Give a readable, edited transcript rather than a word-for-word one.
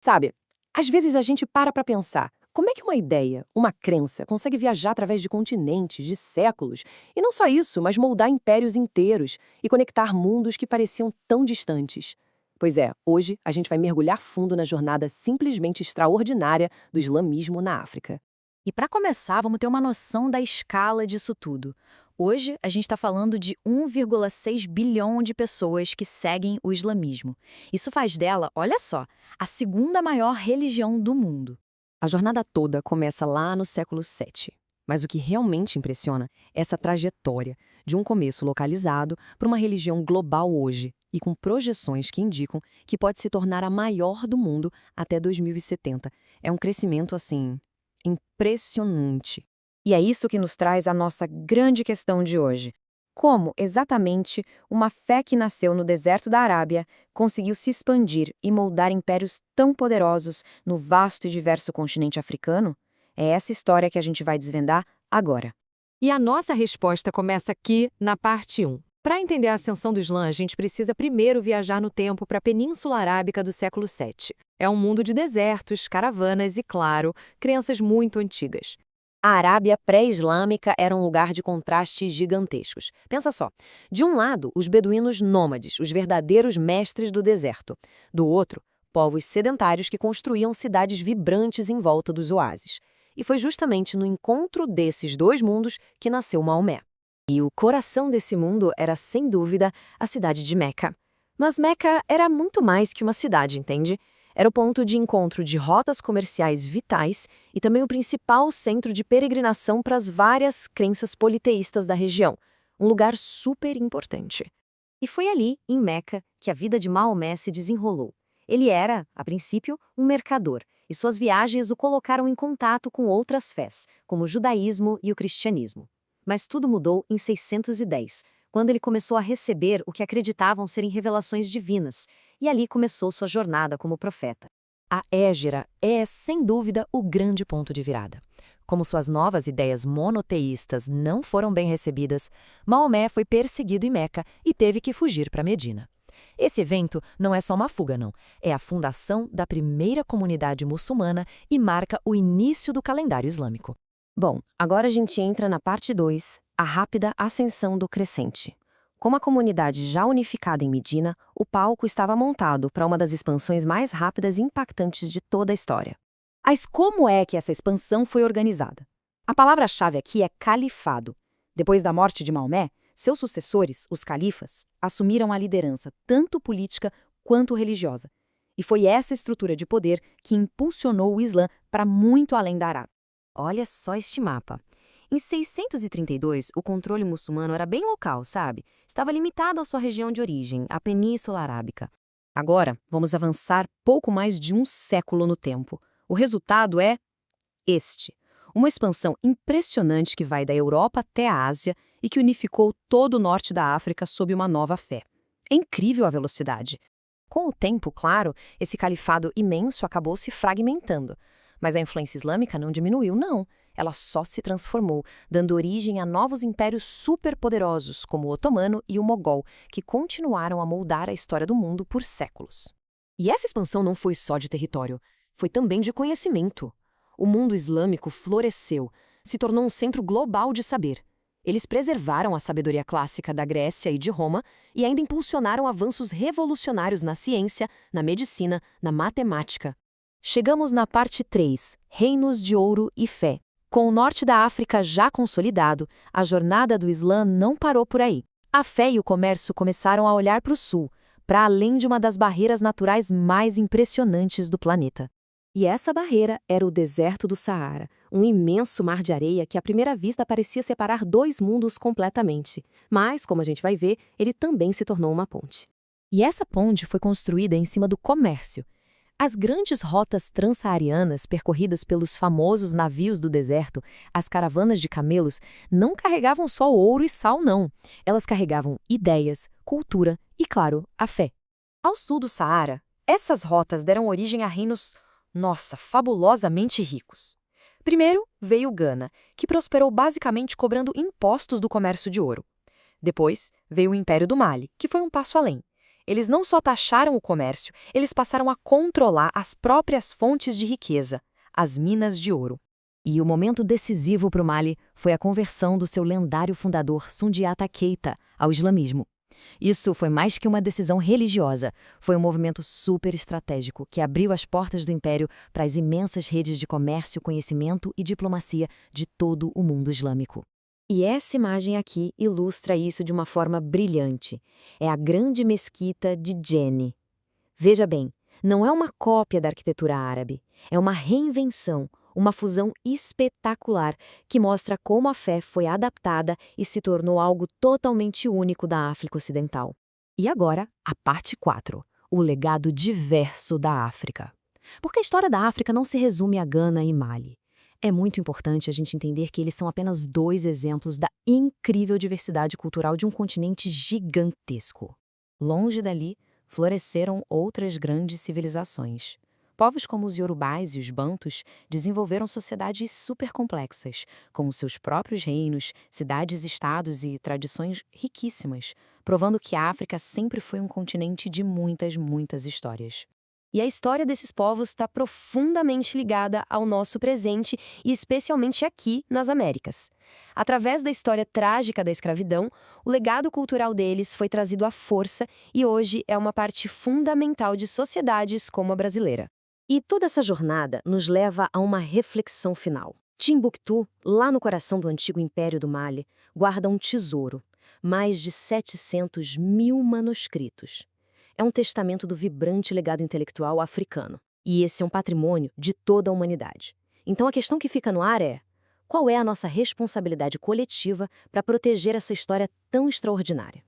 Sabe, às vezes a gente para pensar, como é que uma ideia, uma crença, consegue viajar através de continentes, de séculos, e não só isso, mas moldar impérios inteiros e conectar mundos que pareciam tão distantes? Pois é, hoje a gente vai mergulhar fundo na jornada simplesmente extraordinária do islamismo na África. E para começar, vamos ter uma noção da escala disso tudo. Hoje, a gente está falando de 1,6 bilhão de pessoas que seguem o islamismo. Isso faz dela, olha só, a segunda maior religião do mundo. A jornada toda começa lá no século VII. Mas o que realmente impressiona é essa trajetória de um começo localizado para uma religião global hoje e com projeções que indicam que pode se tornar a maior do mundo até 2070. É um crescimento, assim, impressionante. E é isso que nos traz a nossa grande questão de hoje. Como, exatamente, uma fé que nasceu no deserto da Arábia conseguiu se expandir e moldar impérios tão poderosos no vasto e diverso continente africano? É essa história que a gente vai desvendar agora. E a nossa resposta começa aqui, na parte 1. Para entender a ascensão do Islã, a gente precisa primeiro viajar no tempo para a Península Arábica do século VII. É um mundo de desertos, caravanas e, claro, crenças muito antigas. A Arábia pré-islâmica era um lugar de contrastes gigantescos. Pensa só, de um lado, os beduínos nômades, os verdadeiros mestres do deserto. Do outro, povos sedentários que construíam cidades vibrantes em volta dos oásis. E foi justamente no encontro desses dois mundos que nasceu Maomé. E o coração desse mundo era, sem dúvida, a cidade de Meca. Mas Meca era muito mais que uma cidade, entende? Era o ponto de encontro de rotas comerciais vitais e também o principal centro de peregrinação para as várias crenças politeístas da região. Um lugar super importante. E foi ali, em Meca, que a vida de Maomé se desenrolou. Ele era, a princípio, um mercador, e suas viagens o colocaram em contato com outras fés, como o judaísmo e o cristianismo. Mas tudo mudou em 610, quando ele começou a receber o que acreditavam serem revelações divinas, e ali começou sua jornada como profeta. A Hégira é, sem dúvida, o grande ponto de virada. Como suas novas ideias monoteístas não foram bem recebidas, Maomé foi perseguido em Meca e teve que fugir para Medina. Esse evento não é só uma fuga, não. É a fundação da primeira comunidade muçulmana e marca o início do calendário islâmico. Bom, agora a gente entra na parte 2, a rápida ascensão do crescente. Com a comunidade já unificada em Medina, o palco estava montado para uma das expansões mais rápidas e impactantes de toda a história. Mas como é que essa expansão foi organizada? A palavra-chave aqui é califado. Depois da morte de Maomé, seus sucessores, os califas, assumiram a liderança tanto política quanto religiosa. E foi essa estrutura de poder que impulsionou o Islã para muito além da Arábia. Olha só este mapa. Em 632, o controle muçulmano era bem local, sabe? Estava limitado à sua região de origem, a Península Arábica. Agora, vamos avançar pouco mais de um século no tempo. O resultado é este. Uma expansão impressionante que vai da Europa até a Ásia e que unificou todo o norte da África sob uma nova fé. É incrível a velocidade. Com o tempo, claro, esse califado imenso acabou se fragmentando. Mas a influência islâmica não diminuiu, não. Ela só se transformou, dando origem a novos impérios superpoderosos, como o Otomano e o Mogol, que continuaram a moldar a história do mundo por séculos. E essa expansão não foi só de território, foi também de conhecimento. O mundo islâmico floresceu, se tornou um centro global de saber. Eles preservaram a sabedoria clássica da Grécia e de Roma e ainda impulsionaram avanços revolucionários na ciência, na medicina, na matemática. Chegamos na parte 3, Reinos de Ouro e Fé. Com o norte da África já consolidado, a jornada do Islã não parou por aí. A fé e o comércio começaram a olhar para o sul, para além de uma das barreiras naturais mais impressionantes do planeta. E essa barreira era o deserto do Saara, um imenso mar de areia que à primeira vista parecia separar dois mundos completamente. Mas, como a gente vai ver, ele também se tornou uma ponte. E essa ponte foi construída em cima do comércio. As grandes rotas transsaarianas percorridas pelos famosos navios do deserto, as caravanas de camelos, não carregavam só ouro e sal, não. Elas carregavam ideias, cultura e, claro, a fé. Ao sul do Saara, essas rotas deram origem a reinos, fabulosamente ricos. Primeiro veio Gana, que prosperou basicamente cobrando impostos do comércio de ouro. Depois veio o Império do Mali, que foi um passo além. Eles não só taxaram o comércio, eles passaram a controlar as próprias fontes de riqueza, as minas de ouro. E o momento decisivo para o Mali foi a conversão do seu lendário fundador Sundiata Keita ao islamismo. Isso foi mais que uma decisão religiosa, foi um movimento super estratégico que abriu as portas do império para as imensas redes de comércio, conhecimento e diplomacia de todo o mundo islâmico. E essa imagem aqui ilustra isso de uma forma brilhante. É a grande mesquita de Djenné. Veja bem, não é uma cópia da arquitetura árabe, é uma reinvenção, uma fusão espetacular que mostra como a fé foi adaptada e se tornou algo totalmente único da África Ocidental. E agora, a parte 4, o legado diverso da África. Porque a história da África não se resume a Gana e Mali. É muito importante a gente entender que eles são apenas 2 exemplos da incrível diversidade cultural de um continente gigantesco. Longe dali, floresceram outras grandes civilizações. Povos como os Yorubais e os Bantus desenvolveram sociedades supercomplexas, com seus próprios reinos, cidades-estados e tradições riquíssimas, provando que a África sempre foi um continente de muitas histórias. E a história desses povos está profundamente ligada ao nosso presente e especialmente aqui nas Américas. Através da história trágica da escravidão, o legado cultural deles foi trazido à força e hoje é uma parte fundamental de sociedades como a brasileira. E toda essa jornada nos leva a uma reflexão final. Timbuktu, lá no coração do antigo Império do Mali, guarda um tesouro, mais de 700 mil manuscritos. É um testamento do vibrante legado intelectual africano. E esse é um patrimônio de toda a humanidade. Então a questão que fica no ar é: qual é a nossa responsabilidade coletiva para proteger essa história tão extraordinária?